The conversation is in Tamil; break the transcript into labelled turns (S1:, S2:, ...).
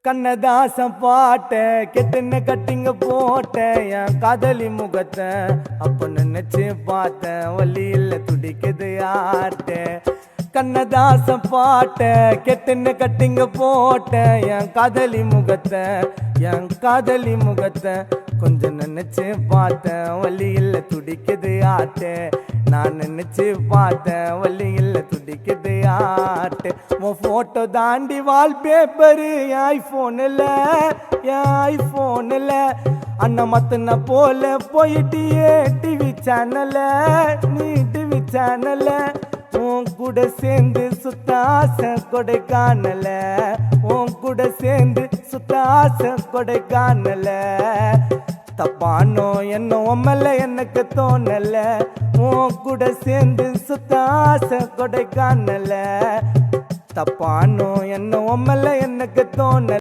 S1: கண்ணதாசன் பாட்ட கெட்டுன்னு கட்டிங்க போட்ட என் காதலி முகத்தை அப்ப நினைச்சு பார்த்தேன் வழியில் துடிக்குது ஆட்ட கண்ணதாசன் பாட்ட கெட்டுன்னு கட்டிங்க போட்ட என் காதலி முகத்தை கொஞ்சம் நினைச்சு பார்த்தேன் வழியில் துடிக்குது ஆட்ட நான் நினைச்சு பார்த்தேன் வழியில் துடிக்குது ஆட்டு உன் போட்டோ தாண்டி வால்பேப்பரு என் ஐபோனில் அண்ணன் மத்தன போல போயிட்டியே டிவி சேனல்ல உன் கூட சேர்ந்து சுத்த ஆசை கொடைக்கானல தப்பானோ என்ன உம்மல எனக்கு தோணல உன் கூட சேர்ந்து சுத்த ஆசை கொடைக்கானல தப்பானோ என்ன உம்மல எனக்கு தோணல